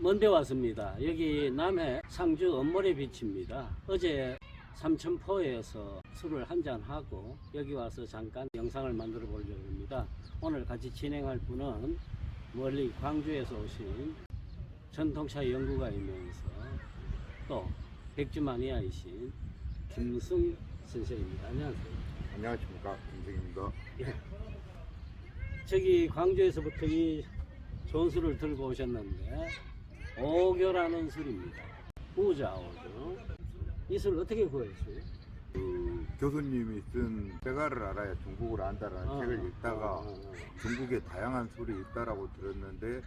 먼데 왔습니다. 여기 남해 상주 엄모래 비치입니다. 어제 삼천포에서 술을 한잔하고 여기 와서 잠깐 영상을 만들어 보려고 합니다. 오늘 같이 진행할 분은 멀리 광주에서 오신 전통차 연구가이면서 또 백주 마니아이신 김승 선생입니다. 안녕하세요. 안녕하십니까, 김승입니다. 예. 저기 광주에서부터 이 좋은 술을 들고 오셨는데 오교라는 술입니다. 우자오죠. 이 술 어떻게 구했어요? 그 교수님이 쓴 때가를 알아야 중국을 안다라는 책을 읽다가 중국에 다양한 술이 있다라고 들었는데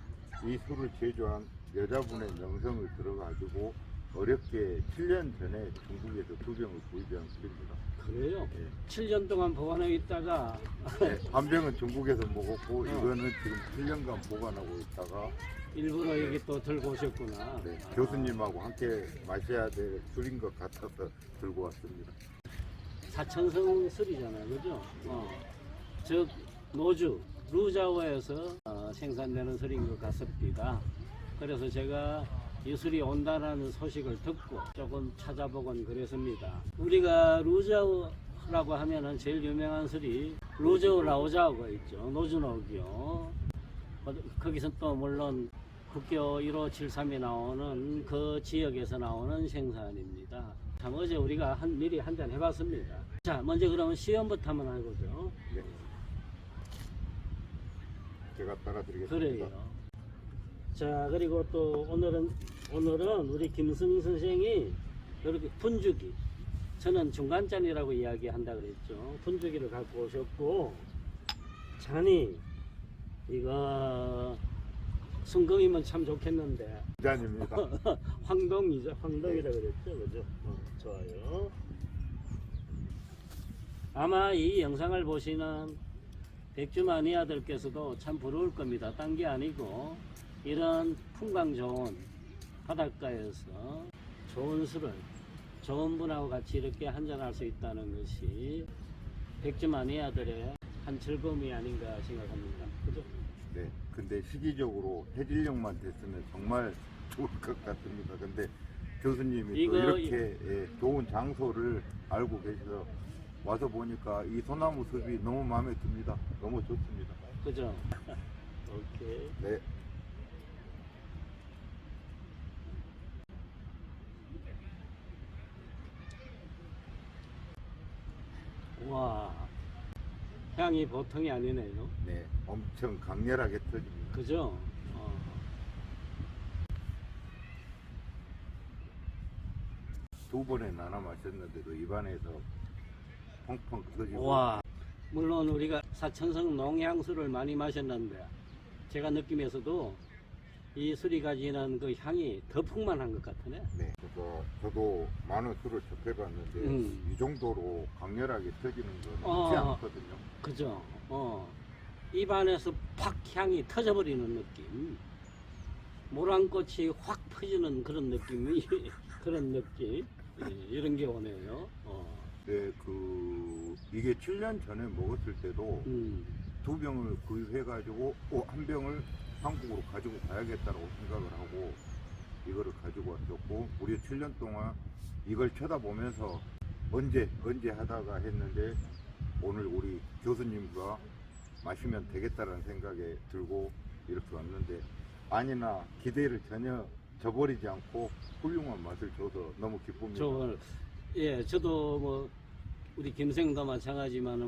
이 술을 제조한 여자분의 명성을 들어가지고 어렵게 7년 전에 중국에서 두 병을 구입한 술입니다. 그래요? 예. 7년 동안 보관해 있다가 네, 한 병은 중국에서 먹었고 이거는 지금 7년간 보관하고 있다가 일부러 여기 또 들고 오셨구나. 네, 교수님하고 함께 마셔야 될 술인 것 같아서 들고 왔습니다. 사천성 술이잖아요, 그죠? 즉 노주 루자오에서 생산되는 술인 것 같습니다. 그래서 제가 이 술이 온다는 소식을 듣고 조금 찾아보곤 그랬습니다. 우리가 루자오라고 하면은 제일 유명한 술이 루자오 라오자오가 있죠. 노주노기요. 거기서 또 물론 국교 1573이 나오는 그 지역에서 나오는 생산입니다. 참 어제 우리가 미리 한잔 해봤습니다. 자, 먼저 그러면 시연부터 한번 해보죠. 네. 제가 따라드리겠습니다. 그래요. 자, 그리고 또 오늘은 우리 김승 선생이 이렇게 분주기, 저는 중간잔이라고 이야기한다 그랬죠. 분주기를 갖고 오셨고, 잔이 이거 순금이면 참 좋겠는데 잔입니다. 황동이죠. 황동이라 그랬죠. 그죠? 좋아요. 아마 이 영상을 보시는 백주 마니아들께서도 참 부러울 겁니다. 딴 게 아니고 이런 풍광 좋은 바닷가에서 좋은 술을 좋은 분하고 같이 이렇게 한잔할 수 있다는 것이 백주 마니아들의 한 즐거움이 아닌가 생각합니다. 그죠? 네. 근데 시기적으로 해질녘만 됐으면 정말 좋을 것 같습니다. 근데 교수님이 또 이렇게 좋은 장소를 알고 계셔서 와서 보니까 이 소나무 숲이 너무 마음에 듭니다. 너무 좋습니다. 그죠? 오케이. 네. 와, 향이 보통이 아니네요. 네. 엄청 강렬하게 터집니다. 그죠? 두 번에 나눠 마셨는데도 입안에서 펑펑 터지고. 와, 물론 우리가 사천성 농향술을 많이 마셨는데 제가 느낌에서도 이 술이 가지는 그 향이 더 풍만한 것 같으네. 네. 그래서 저도 많은 술을 접해봤는데 이 정도로 강렬하게 터지는 건 쉽지 않거든요. 그죠? 입안에서 팍 향이 터져버리는 느낌. 모란꽃이 확 퍼지는 그런 느낌이 그런 느낌. 예, 이런 게 오네요. 네, 이게 7년 전에 먹었을 때도 두 병을 구입해가지고 한 병을 한국으로 가지고 가야겠다라고 생각을 하고 이거를 가지고 왔었고 우리 7년 동안 이걸 쳐다보면서 언제 하다가 했는데 오늘 우리 교수님과 마시면 되겠다라는 생각에 들고 이렇게 왔는데 아니나 기대를 전혀 저버리지 않고 훌륭한 맛을 줘서 너무 기쁩니다. 저도 뭐 우리 김생도 마찬가지지만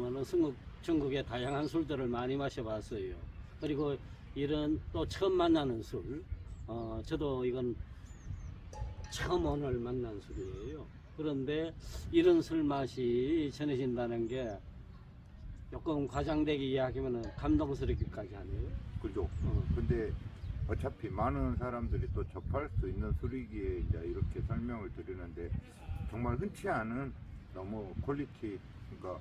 중국의 다양한 술들을 많이 마셔봤어요. 그리고 이런 또 처음 만나는 술, 저도 이건 처음 오늘 만난 술이에요. 그런데 이런 술 맛이 전해진다는 게 조금 과장되게 이야기하면 감동스럽기까지 하네요. 그죠. 근데 어차피 많은 사람들이 또 접할 수 있는 술이기에 이제 이렇게 설명을 드리는데 정말 흔치 않은 너무 퀄리티, 그러니까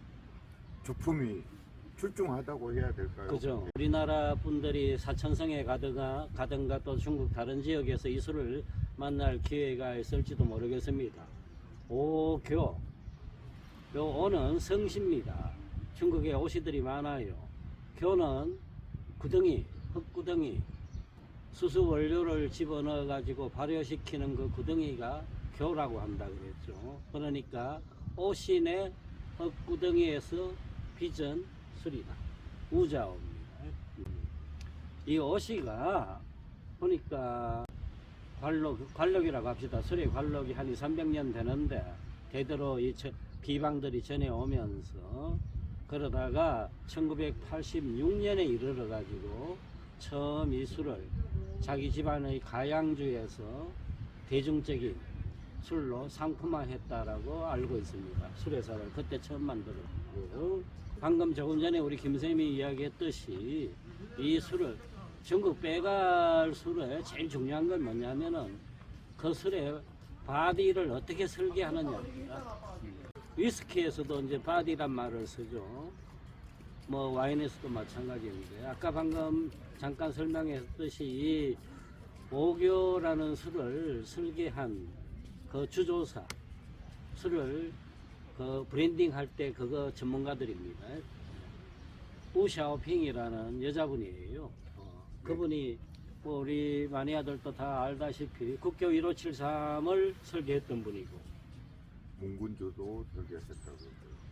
출중하다고 해야 될까요? 그죠. 우리나라 분들이 사천성에 가든가 또 중국 다른 지역에서 이 술을 만날 기회가 있을지도 모르겠습니다. 오교. 요 오는 성시입니다. 중국에 오시들이 많아요. 교는 구덩이, 흙구덩이, 수수 원료를 집어넣어 가지고 발효시키는 그 구덩이가 교라고 한다 그랬죠. 그러니까 오신의 흙구덩이에서 빚은 술이다. 우자오입니다. 이 오시가 보니까 관록이라고 합시다. 술의 관록이 한 200~300년 되는데 대대로 이 비방들이 전해오면서 그러다가 1986년에 이르러 가지고 처음 이 술을 자기 집안의 가양주에서 대중적인 술로 상품화했다라고 알고 있습니다. 술회사를 그때 처음 만들었고, 방금 조금 전에 우리 김쌤이 이야기했듯이 이 술을 중국 빼갈 술에 제일 중요한 건 뭐냐면은 그 술의 바디를 어떻게 설계하느냐입니다. 위스키에서도 이제 바디란 말을 쓰죠. 뭐 와인에서도 마찬가지인데, 아까 방금 잠깐 설명했듯이 이 오교라는 술을 설계한 그 주조사, 술을 그 브랜딩 할 때 그거 전문가들입니다. 우샤오핑이라는 여자분이에요. 그분이 뭐 우리 마니아들도 다 알다시피 국교 1573을 설계했던 분이고, 문군주도 설계하셨다고.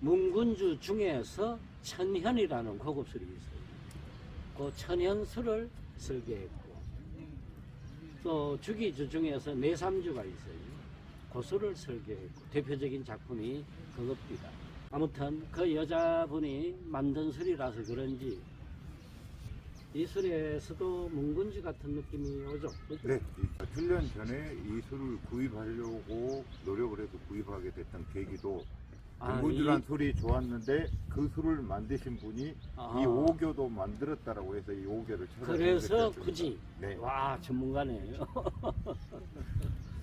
문군주 중에서 천현이라는 고급술이 있어요. 그 천현술을 설계했고, 또 주기주 중에서 내삼주가 있어요. 그 술을 설계했고, 대표적인 작품이 그겁니다. 아무튼 그 여자분이 만든 술이라서 그런지 이 술에서도 문군주 같은 느낌이 오죠. 그죠? 네, 7년 전에 이 술을 구입하려고 노력을 해서 구입하게 됐던 계기도 문군주란 술이 좋았는데 그 술을 만드신 분이 이 오교도 만들었다라고 해서 이 오교를 찾아서 그래서 굳이 네. 와 전문가네요.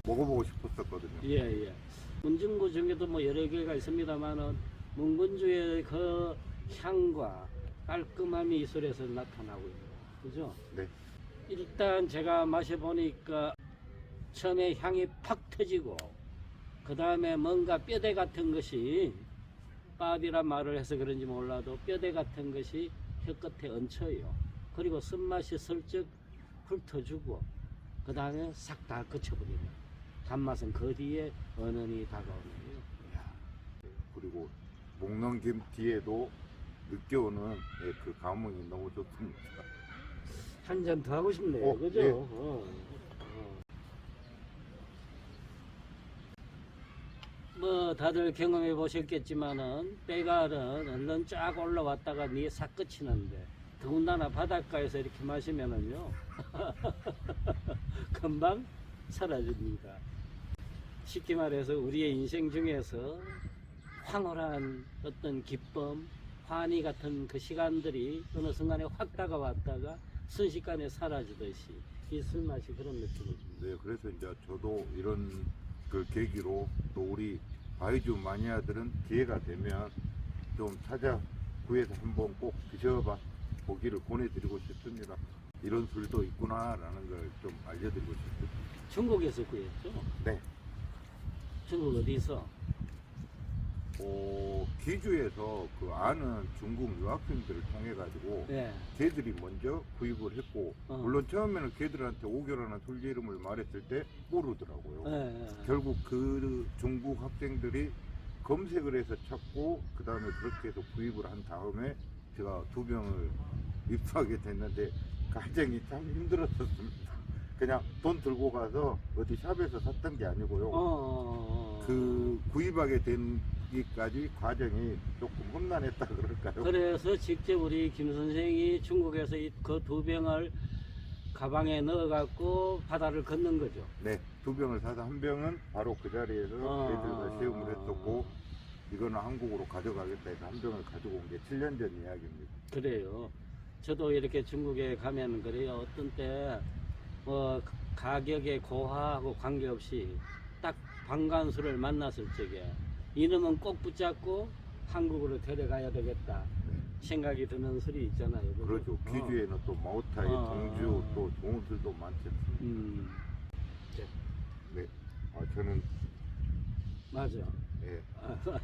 먹어보고 싶었었거든요. 예. 문중구 중에도 뭐 여러 개가 있습니다만은 문군주의 그 향과 깔끔함이 이 술에서 나타나고 있는 거예요. 그죠? 네. 일단 제가 마셔보니까 처음에 향이 팍 터지고, 그 다음에 뭔가 뼈대 같은 것이, 빠디란 말을 해서 그런지 몰라도 뼈대 같은 것이 혀끝에 얹혀요. 그리고 쓴맛이 슬쩍 훑어주고, 그 다음에 싹 다 그쳐버리는, 단맛은 그 뒤에 은은히 다가오네요. 그리고 목넘 김 뒤에도 느껴오는 그 감흥이 너무 좋습니다. 한 잔 더 하고 싶네요. 그죠? 예. 뭐 다들 경험해 보셨겠지만은 빼갈은 얼른 쫙 올라왔다가 니에 싹 끝이는데, 더군다나 바닷가에서 이렇게 마시면은요 금방 사라집니다. 쉽게 말해서 우리의 인생 중에서 황홀한 어떤 기쁨, 환희 같은 그 시간들이 어느 순간에 확 다가왔다가 순식간에 사라지듯이 이 술맛이 그런 느낌을 줍니다. 네, 그래서 이제 저도 이런 그 계기로 또 우리 바이주 마니아들은 기회가 되면 좀 찾아 구해서 한번 꼭 드셔봐 보기를 권해드리고 싶습니다. 이런 술도 있구나라는 걸 좀 알려드리고 싶습니다. 중국에서 구했죠? 네. 중국 어디서? 기주에서 그 아는 중국 유학생들을 통해 가지고 네. 걔들이 먼저 구입을 했고, 물론 처음에는 걔들한테 오교라는 술 이름을 말했을 때 모르더라고요. 네. 결국 그 중국 학생들이 검색을 해서 찾고 그 다음에 그렇게 해서 구입을 한 다음에 제가 2병을 입수하게 됐는데 과정이 참 힘들었었습니다. 그냥 돈 들고 가서 어디 샵에서 샀던 게 아니고요. 그 구입하게 된기까지 과정이 조금 험난했다 그럴까요? 그래서 직접 우리 김 선생이 중국에서 그 2병을 가방에 넣어갖고 바다를 걷는 거죠. 네, 2병을 사서 1병은 바로 그 자리에서 애들과 시음을 했었고, 이거는 한국으로 가져가겠다 해서 1병을 가지고 온 게 7년 전 이야기입니다. 그래요. 저도 이렇게 중국에 가면 그래요. 어떤 때 뭐 가격의 고하하고 관계없이 딱 방간수를 만났을 적에 이놈은 꼭 붙잡고 한국으로 데려가야 되겠다. 생각이 드는 술이 있잖아요. 그죠? 그렇죠. 귀주에는 또 마오타이, 동주 또 좋은 술도 많지 않습니까? 네. 저는 맞아. 예,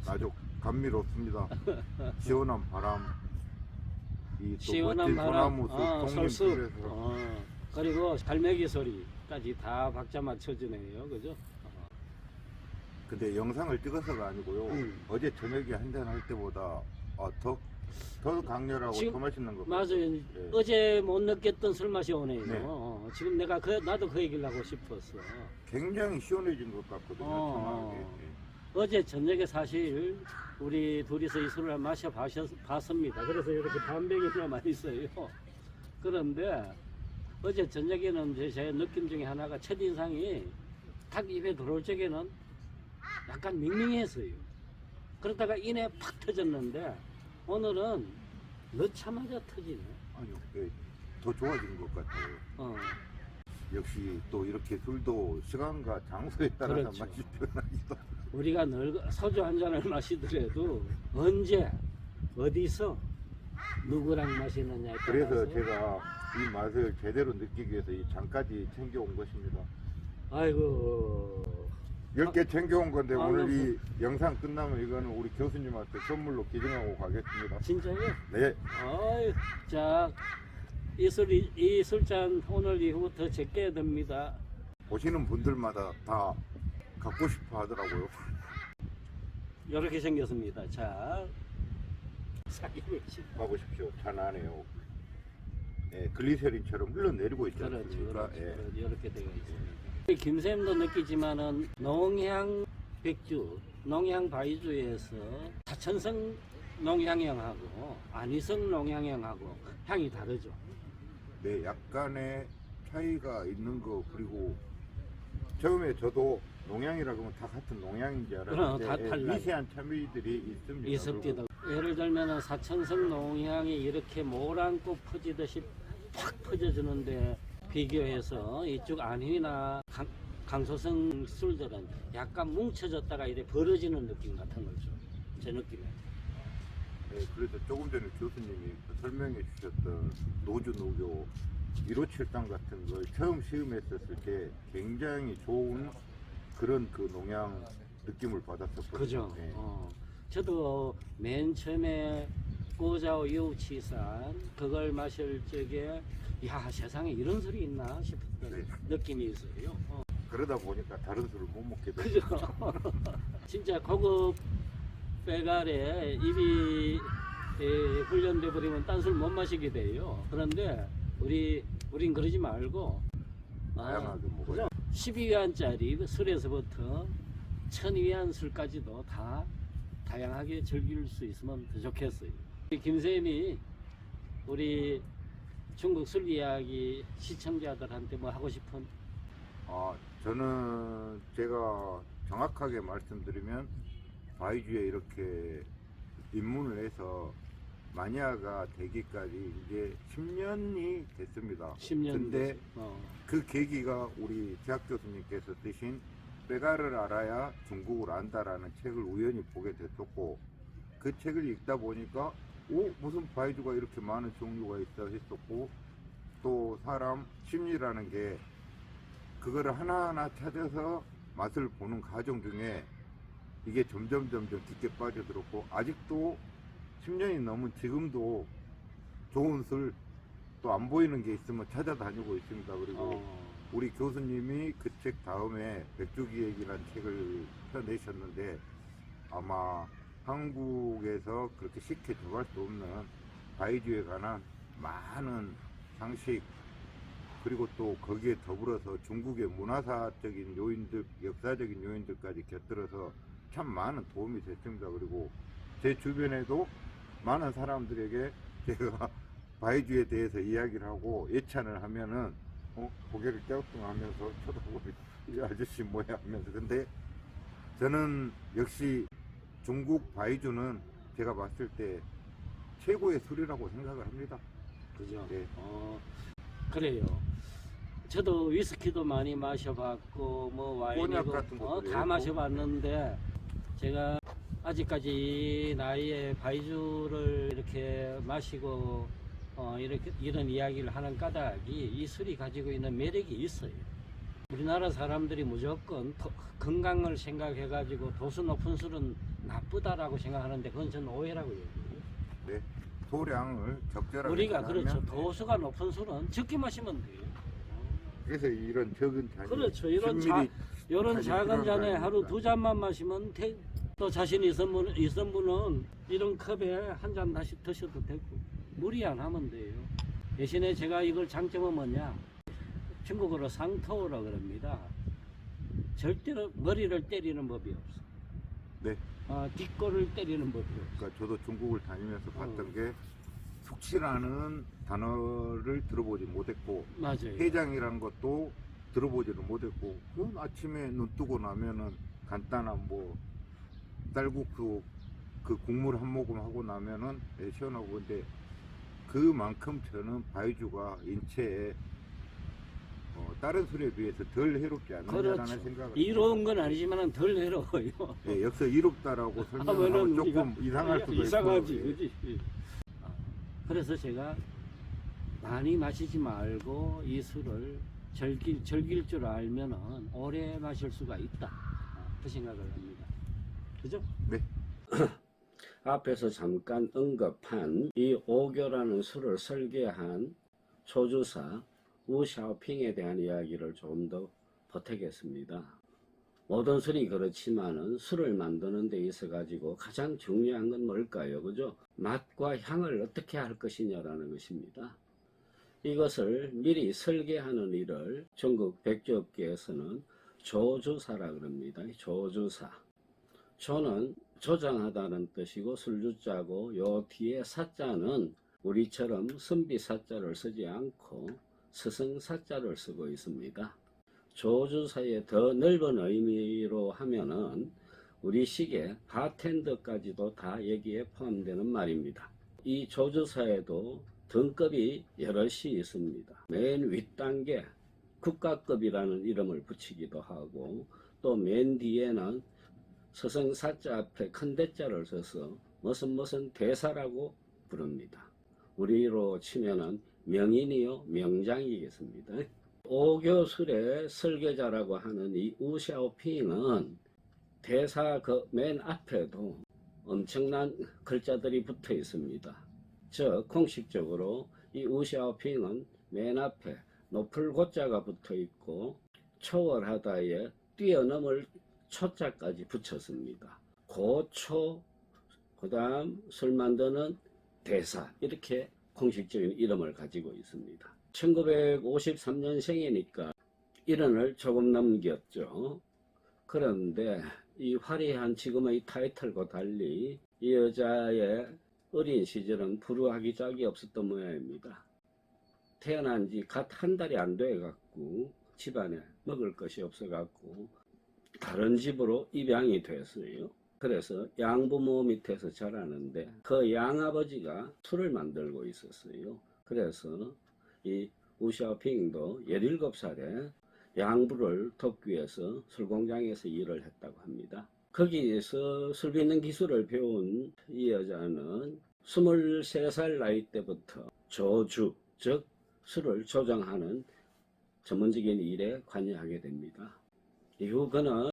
아주 감미롭습니다. 시원한 바람, 이또 시원한 멋진 바람, 소나무 숲, 설숲, 독립술에서 그리고 갈매기 소리까지 다 박자 맞춰주네요. 그죠? 근데 영상을 찍어서가 아니고요. 어제 저녁에 한잔 할 때보다 더 강렬하고 지금- 더 맛있는 것 맞아요. 같아요. 예. 어제 못 느꼈던 술 맛이 오네요. 네. 지금 내가 나도 그 얘기를 하고 싶었어. 굉장히 시원해진 것 같거든요. 청하게. 예. 어제 저녁에 사실 우리 둘이서 이 술을 마셔봤습니다. 그래서 이렇게 반병이나 많이 있어요. 그런데 어제 저녁에는 제 느낌 중에 하나가 첫인상이 딱 입에 들어올 적에는 약간 밍밍했어요. 그러다가 이내 팍 터졌는데 오늘은 넣자마자 터지네. 아니요, 예, 더 좋아진 것 같아요. 어. 역시 또 이렇게 술도 시간과 장소에 따라서 그렇죠. 맛이 변하기도. 우리가 늘 소주 한 잔을 마시더라도 언제 어디서 누구랑 마시느냐에 따라서 그래서 제가 이 맛을 제대로 느끼기 위해서 이 잔까지 챙겨온 것입니다. 아이고 10개 챙겨온 건데 아, 오늘 이 영상 끝나면 이거는 우리 교수님한테 선물로 기증하고 가겠습니다. 진짜요? 네. 아이, 자, 이 술잔 오늘 이후부터 제껴야 됩니다. 보시는 분들마다 다 갖고 싶어 하더라고요. 이렇게 생겼습니다. 자, 사기보시. 가보십시오. 잔안에요. 예, 글리세린처럼 흘러내리고 있지 그렇죠, 않습니까? 그렇죠. 예. 이렇게 되어 있습니다. 김샘도 느끼지만은 농향 백주, 농향 바이주에서 사천성 농향향하고 안희성 농향향하고 향이 다르죠. 네, 약간의 차이가 있는 거. 그리고 처음에 저도 농양이라고 하면 다 같은 농양인지 알았는데 다 달라요. 미세한 차이들이 있습니다. 이습디도 예를 들면 사천성 농향이 이렇게 모란꽃 퍼지듯이 팍 퍼져주는데 비교해서 이쪽 안휘나 강소성 술들은 약간 뭉쳐졌다가 이렇게 벌어지는 느낌 같은 거죠. 제 느낌에. 네, 그래서 조금 전에 교수님이 설명해 주셨던 노주 노교 1573 같은 걸 처음 시음했었을 때 굉장히 좋은 그런 그 농양 느낌을 받았었거든요. 그죠. 네. 저도 맨 처음에 꼬자오 유치산 그걸 마실 적에 야 세상에 이런 술이 있나 싶었던 네. 느낌이 있어요. 그러다 보니까 다른 술을 못 먹게 되죠. 그죠. 진짜 고급 빼갈에 입이 훈련돼 버리면 딴 술 못 마시게 돼요. 그런데 우린 그러지 말고 다양하게 먹어요. 12위안짜리 술에서부터 1000위안 술까지도 다 다양하게 즐길 수 있으면 더 좋겠어요. 김쌤이 우리 중국 술 이야기 시청자들한테 뭐 하고 싶은? 저는 제가 정확하게 말씀드리면 바이주에 이렇게 입문을 해서 마니아가 되기까지 이제 10년이 됐습니다. 10년 근데 됐어요. 그 계기가 우리 대학 교수님께서 쓰신 빼가를 알아야 중국을 안다라는 책을 우연히 보게 됐었고, 그 책을 읽다 보니까 무슨 바이주가 이렇게 많은 종류가 있어 했었고, 또 사람 심리라는 게 그거를 하나하나 찾아서 맛을 보는 과정 중에 이게 점점 깊게 빠져들었고, 아직도 10년이 넘은 지금도 좋은 술 또 안 보이는 게 있으면 찾아다니고 있습니다. 그리고 우리 교수님이 그 책 다음에 백주기획이라는 책을 펴내셨는데 아마 한국에서 그렇게 쉽게 접할 수 없는 바이주에 관한 많은 상식, 그리고 또 거기에 더불어서 중국의 문화사적인 요인들, 역사적인 요인들까지 곁들여서 참 많은 도움이 됐습니다. 그리고 제 주변에도 많은 사람들에게 제가 바이주에 대해서 이야기를 하고 예찬을 하면은 고개를 갸우뚱하면서 쳐다보고 이 아저씨 뭐야 하면서. 근데 저는 역시 중국 바이주는 제가 봤을 때 최고의 술이라고 생각을 합니다. 그죠. 네. 그래요. 저도 위스키도 많이 마셔봤고 뭐 와인이고 꼬냑 같은 것도 다 있고. 마셔봤는데 제가 아직까지 나이에 바이주를 이렇게 마시고 이렇게 이런 이야기를 하는 까닭이 이 술이 가지고 있는 매력이 있어요. 우리나라 사람들이 무조건 건강을 생각해 가지고 도수 높은 술은 나쁘다라고 생각하는데 그건 저는 오해라고 얘기해요. 네. 소량을 적절하게 우리가 하면 그렇죠. 도수가 높은 술은 적게 마시면 돼요. 그래서 이런 적은 잔이 그렇죠. 이런 10ml 이런 까지 작은 필요한 잔에 거 하루 아닙니까? 2잔만 마시면 또 자신 있은 분은 이런 컵에 한 잔 다시 드셔도 되고 무리 안 하면 돼요. 대신에 제가 이걸 장점은 뭐냐? 중국어로 상토라 그럽니다. 절대로 머리를 때리는 법이 없어. 네. 뒷골을 때리는 법이 없어. 그러니까 저도 중국을 다니면서 봤던 게 숙취라는 단어를 들어보지 못했고 맞아요. 해장이라는 것도 들어보지를 못했고 그건 아침에 눈 뜨고 나면은 간단한 뭐 쌀국수 그 국물 한 모금 하고 나면은 시원하고 근데 그만큼 저는 바이주가 인체에 다른 술에 비해서 덜 해롭지 않느냐라는 그렇죠. 생각을 이로운 건 아니지만 덜 해로워요. 예, 여기서 이롭다라고 설명하면 하면은 조금 이상할 수도 이상하지, 있고 예. 그지? 그래서 제가 많이 마시지 말고 이 술을 즐길 줄 알면은 오래 마실 수가 있다. 그 생각을 합니다. 그죠? 네. 앞에서 잠깐 언급한 이 오교라는 술을 설계한 조주사 우샤오핑에 대한 이야기를 좀 더 보태겠습니다. 모든 술이 그렇지만은 술을 만드는 데 있어 가지고 가장 중요한 건 뭘까요? 그죠? 맛과 향을 어떻게 할 것이냐라는 것입니다. 이것을 미리 설계하는 일을 중국 백주업계에서는 조주사라 그럽니다. 조주사. 조는 조장하다는 뜻이고 술주자고 요 뒤에 사자는 우리처럼 선비사자를 쓰지 않고 스승사자를 쓰고 있습니다. 조주사의 더 넓은 의미로 하면은 우리 식의 바텐더까지도 다 여기에 포함되는 말입니다. 이 조주사에도 등급이 여럿이 있습니다. 맨 윗단계 국가급이라는 이름을 붙이기도 하고 또 맨 뒤에는 서성사자 앞에 큰 대자를 써서 무슨 대사라고 부릅니다. 우리로 치면은 명인이요 명장이겠습니다. 오교술의 설계자라고 하는 이 우샤오핑은 대사 그 맨 앞에도 엄청난 글자들이 붙어 있습니다. 즉 공식적으로 이 우샤오핑은 맨 앞에 높을 고자가 붙어 있고 초월하다에 뛰어넘을 초자까지 붙였습니다. 고초, 그 다음 술 만드는 대사, 이렇게 공식적인 이름을 가지고 있습니다. 1953년생이니까 1년을 조금 넘겼죠. 그런데 이 화려한 지금의 타이틀과 달리 이 여자의 어린 시절은 불우하기 짝이 없었던 모양입니다. 태어난 지 갓 한 달이 안 돼 갖고 집안에 먹을 것이 없어 갖고 다른 집으로 입양이 됐어요. 그래서 양부모 밑에서 자라는데 그 양아버지가 술을 만들고 있었어요. 그래서 이 우샤오핑도 17살에 양부를 돕기 위해서 술공장에서 일을 했다고 합니다. 거기에서 술 빚는 기술을 배운 이 여자는 23살 나이 때부터 조주, 즉 술을 조정하는 전문적인 일에 관여하게 됩니다. 이후 그는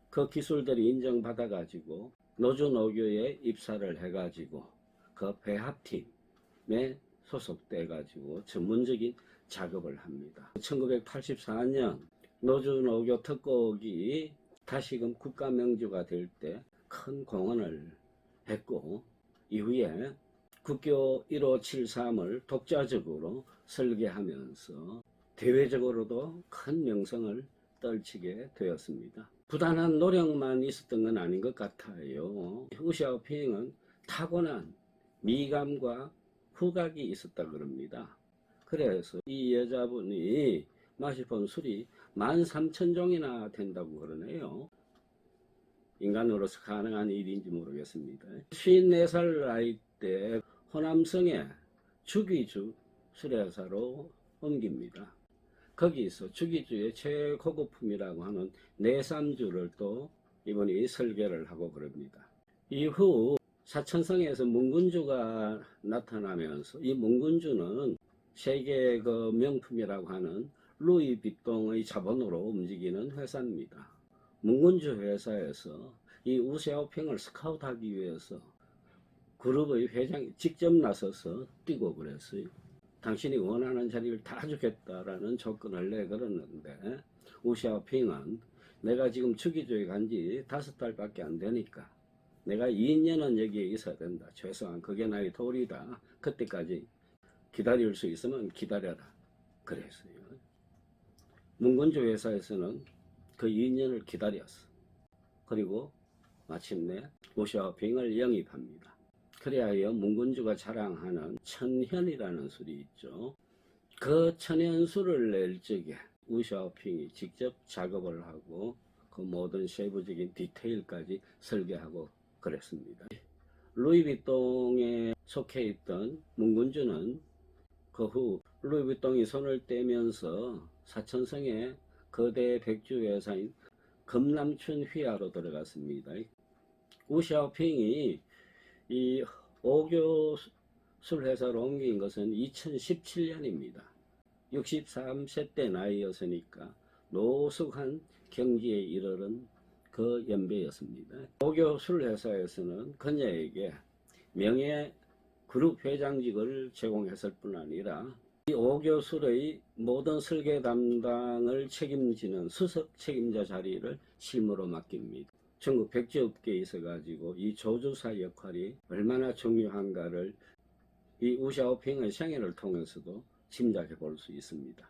그 기술들이 인정받아 가지고 노주노교에 입사를 해 가지고 그 배합팀에 소속돼 가지고 전문적인 작업을 합니다. 1984년 노주노교 특곡이 다시금 국가명주가 될 때 큰 공헌을 했고 이후에 국교 1573을 독자적으로 설계하면서 대외적으로도 큰 명성을 떨치게 되었습니다. 부단한 노력만 있었던 건 아닌 것 같아요. 우샤오핑은 타고난 미감과 후각이 있었다 그럽니다. 그래서 이 여자분이 마셔본 술이 13,000종이나 된다고 그러네요. 인간으로서 가능한 일인지 모르겠습니다. 54살 나이 때 호남성의 주기주 술회사로 옮깁니다. 거기서 주기주의 최고급품이라고 하는 내삼주를 또 이분이 설계를 하고 그럽니다. 이후 사천성에서 문군주가 나타나면서 이 문군주는 세계 그 명품이라고 하는 루이비통의 자본으로 움직이는 회사입니다. 문군주 회사에서 이 우샤오핑을 스카우트하기 위해서 그룹의 회장이 직접 나서서 뛰고 그랬어요. 당신이 원하는 자리를 다 주겠다라는 조건을 내걸었는데 우샤오핑은 내가 지금 주기조에 간지 5달밖에 안 되니까 내가 2년은 여기에 있어야 된다. 최소한 그게 나의 도리다. 그때까지 기다릴 수 있으면 기다려라. 그랬어요. 문군주 회사에서는 그 2년을 기다렸어. 그리고 마침내 우샤오핑을 영입합니다. 그래야 문군주가 자랑하는 천현이라는 술이 있죠. 그 천현술을 낼 적에 우샤오핑이 직접 작업을 하고 그 모든 세부적인 디테일까지 설계하고 그랬습니다. 루이비통에 속해 있던 문군주는 그 후 루이비통이 손을 떼면서 사천성의 거대 백주 회사인 금남춘 휘하로 들어갔습니다. 우샤오핑이 이 오교 술 회사로 옮긴 것은 2017년입니다. 63세 때 나이였으니까 노숙한 경지에 이르는 그 연배였습니다. 오교 술 회사에서는 그녀에게 명예 그룹 회장직을 제공했을 뿐 아니라 이 오교 술의 모든 설계 담당을 책임지는 수석 책임자 자리를 실무로 맡깁니다. 전국 백지업계에 있어가지고 이 조주사 역할이 얼마나 중요한가를 이 우샤오핑의 생애를 통해서도 짐작해 볼 수 있습니다.